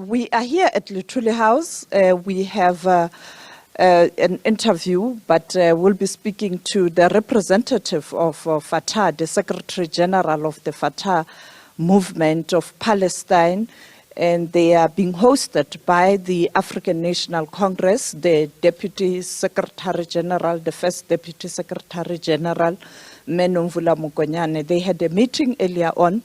We are here at Luthuli House. We have an interview, but we'll be speaking to the representative of Fatah, the Secretary General of the Fatah Movement of Palestine, and they are being hosted by the African National Congress, the Deputy Secretary General, the First Deputy Secretary General, Nomvula Mokonyane. They had a meeting earlier on.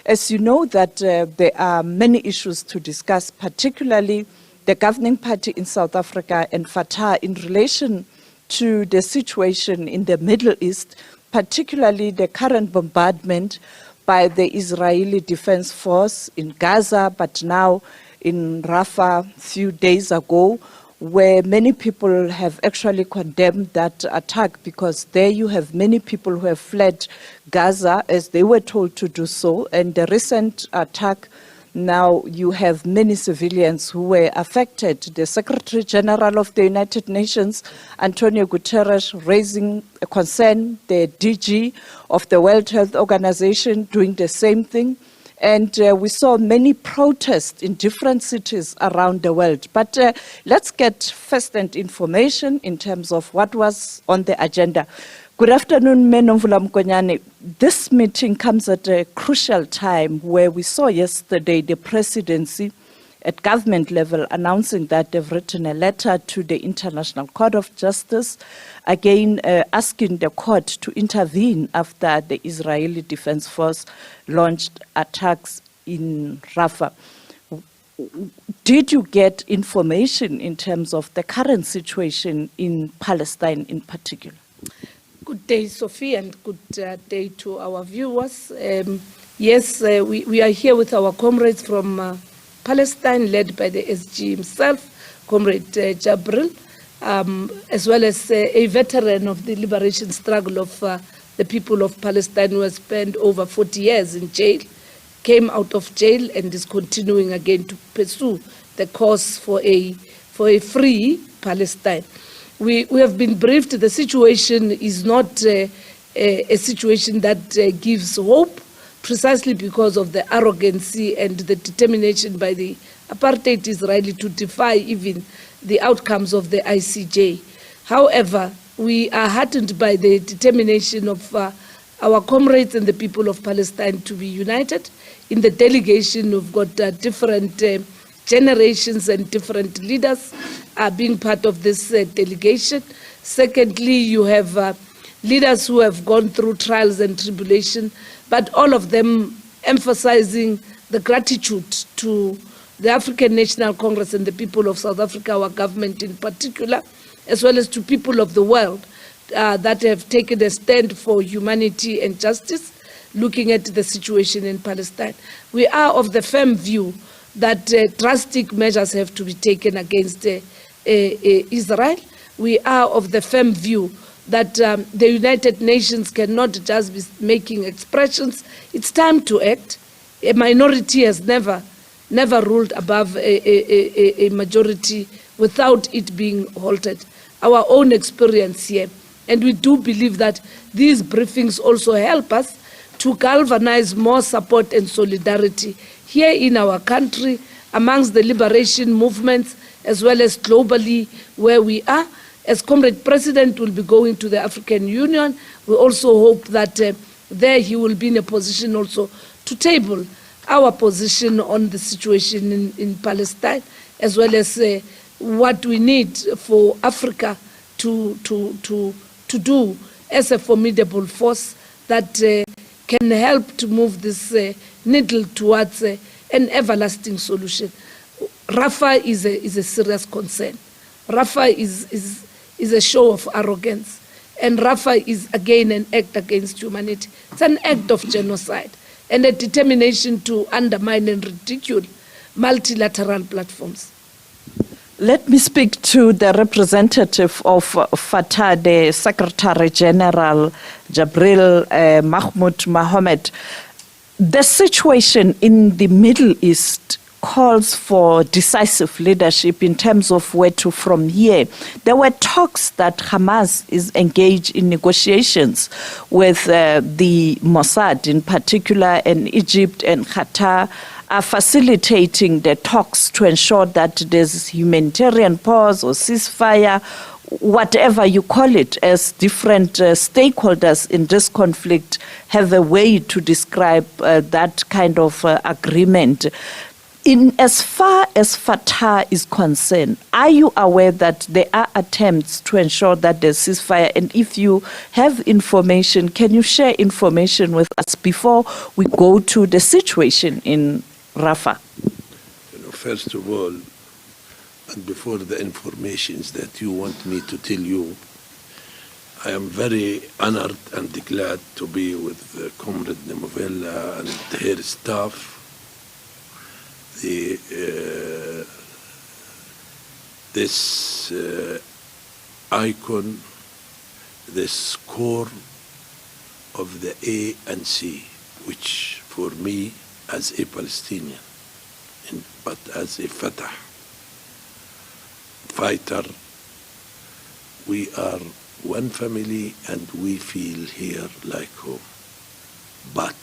As you know that there are many issues to discuss, particularly the governing party in South Africa and Fatah in relation to the situation in the Middle East, particularly the current bombardment by the Israeli Defense Force in Gaza, but now in Rafah a few days ago, where many people have actually condemned that attack, because there you have many people who have fled Gaza as they were told to do so. And the recent attack, now you have many civilians who were affected. The Secretary General of the United Nations, Antonio Guterres, raising a concern, the DG of the World Health Organization doing the same thing. And we saw many protests in different cities around the world. But let's get first-hand information in terms of what was on the agenda. Good afternoon, Nomvula Mokonyane. This meeting comes at a crucial time where we saw yesterday the presidency at government level announcing that they've written a letter to the International Court of Justice, again asking the court to intervene after the Israeli Defense Force launched attacks in Rafah. Did you get information in terms of the current situation in Palestine in particular? Good day, Sophie, and good day to our viewers. Yes, we are here with our comrades from Palestine, led by the SG himself, Comrade Jabril, as well as a veteran of the liberation struggle of the people of Palestine, who has spent over 40 years in jail, came out of jail and is continuing again to pursue the cause for a free Palestine. We have been briefed. The situation is not a situation that gives hope, precisely because of the arrogancy and the determination by the apartheid Israeli to defy even the outcomes of the ICJ. However, we are heartened by the determination of our comrades and the people of Palestine to be united. In the delegation, we've got different generations and different leaders being part of this delegation. Secondly, you have leaders who have gone through trials and tribulation, but all of them emphasizing the gratitude to the African National Congress and the people of South Africa, our government in particular, as well as to people of the world that have taken a stand for humanity and justice, looking at the situation in Palestine. We are of the firm view that drastic measures have to be taken against Israel. We are of the firm view that the United Nations cannot just be making expressions. It's time to act. A minority has never ruled above a majority without it being halted. Our own experience here. And we do believe that these briefings also help us to galvanize more support and solidarity here in our country, amongst the liberation movements, as well as globally where we are. As Comrade President will be going to the African Union, we also hope that there he will be in a position also to table our position on the situation in Palestine, as well as what we need for Africa to do as a formidable force that can help to move this needle towards an everlasting solution. Rafah is a serious concern. Rafah is a show of arrogance. And Rafah is, again, an act against humanity. It's an act of genocide and a determination to undermine and ridicule multilateral platforms. Let me speak to the representative of Fatah, the Secretary General, Jabril Mahmoud Mohammed. The situation in the Middle East calls for decisive leadership in terms of where to from here. There were talks that Hamas is engaged in negotiations with the Mossad in particular, and Egypt and Qatar are facilitating the talks to ensure that there's humanitarian pause or ceasefire, whatever you call it, as different stakeholders in this conflict have a way to describe that kind of agreement. In as far as Fatah is concerned, are you aware that there are attempts to ensure that there's ceasefire? And if you have information, can you share information with us before we go to the situation in Rafah? First of all, and before the informations that you want me to tell you, I am very honored and glad to be with Comrade Nomvula and her staff. This icon, this core of the ANC, which for me as a Palestinian, but as a Fatah fighter, we are one family and we feel here like home. But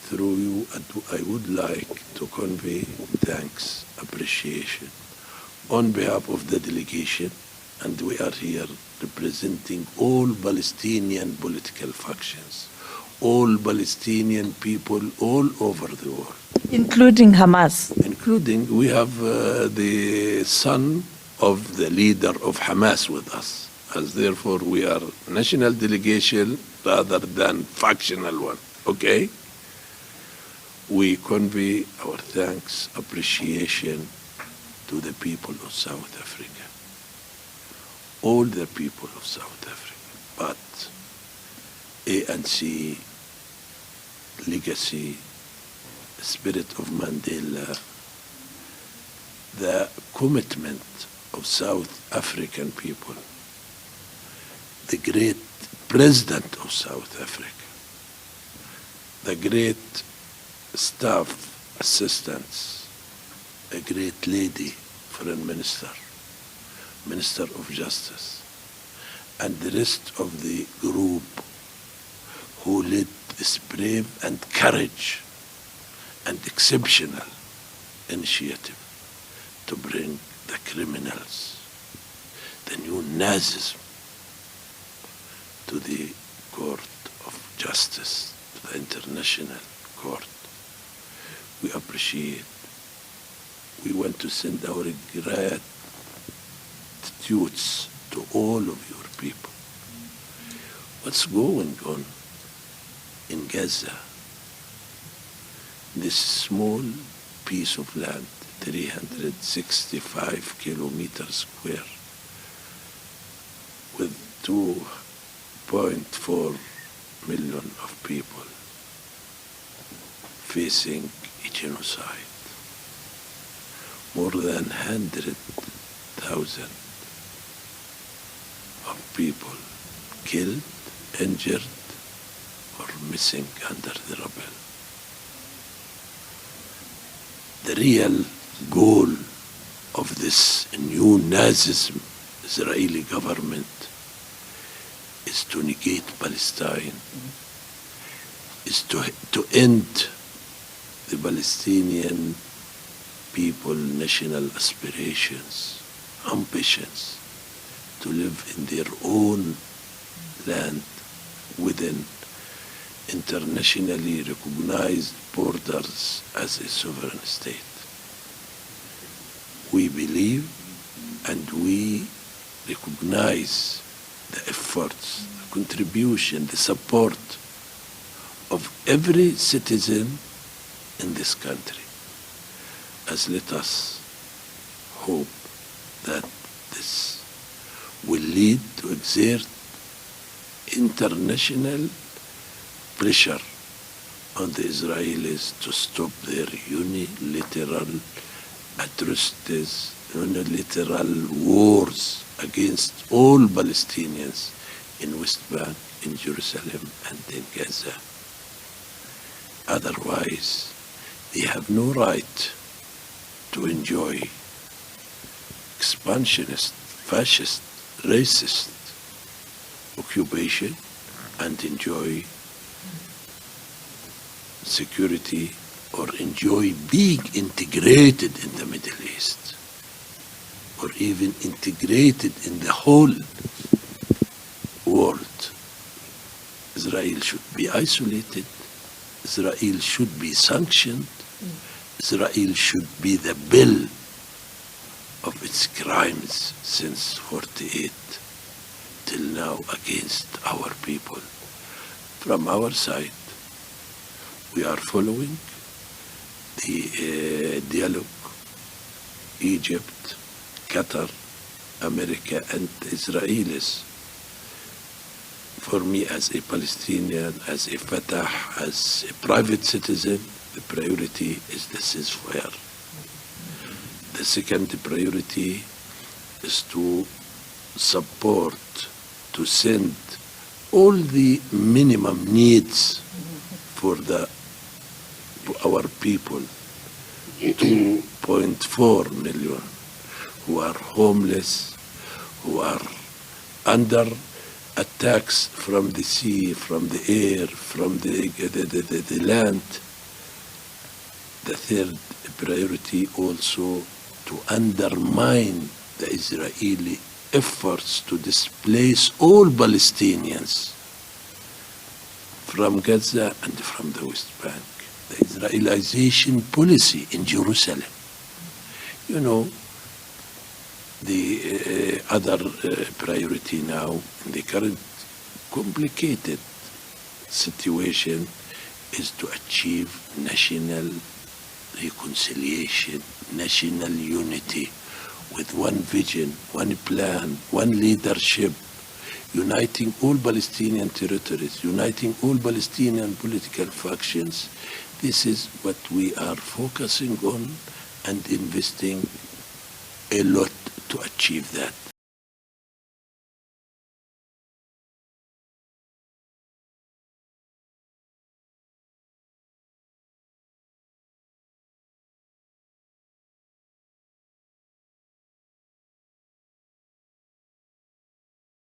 through you, I would like to convey thanks, appreciation on behalf of the delegation, and we are here representing all Palestinian political factions, all Palestinian people all over the world. Including Hamas? Including, we have the son of the leader of Hamas with us, as therefore we are national delegation rather than factional one, okay? We convey our thanks, appreciation to the people of South Africa, all the people of South Africa, but ANC, legacy, spirit of Mandela, the commitment of South African people, the great president of South Africa, the great staff assistants, a great lady, foreign minister, minister of justice, and the rest of the group who led this brave and courage and exceptional initiative to bring the criminals, the new Nazism, to the court of justice, to the international court. We appreciate. We want to send our gratitudes to all of your people. What's going on in Gaza? This small piece of land, 365 kilometers square, with 2.4 million of people facing a genocide. More than 100,000 of people killed, injured, or missing under the rubble. The real goal of this new Nazism Israeli government is to negate Palestine, is to end the Palestinian people, national aspirations, ambitions to live in their own land within internationally recognized borders as a sovereign state. We believe and we recognize the efforts, the contribution, the support of every citizen in this country. As let us hope that this will lead to exert international pressure on the Israelis to stop their unilateral atrocities, unilateral wars against all Palestinians in West Bank, in Jerusalem, and in Gaza. Otherwise, they have no right to enjoy expansionist, fascist, racist occupation and enjoy security or enjoy being integrated in the Middle East, or even integrated in the whole world. Israel should be isolated. Israel should be sanctioned. Israel should be the bill of its crimes since 48 till now against our people. From our side, we are following the dialogue, Egypt, Qatar, America, and Israelis. For me, as a Palestinian, as a Fatah, as a private citizen, the priority is the ceasefire. The second priority is to support, to send all the minimum needs for our people, 2.4 million, who are homeless, who are under attacks from the sea, from the air, from the land. The third priority also to undermine the Israeli efforts to displace all Palestinians from Gaza and from the West Bank. The Israelization policy in Jerusalem. You know, the other priority now in the current complicated situation is to achieve national reconciliation, national unity, with one vision, one plan, one leadership, uniting all Palestinian territories, uniting all Palestinian political factions. This is what we are focusing on and investing a lot to achieve that.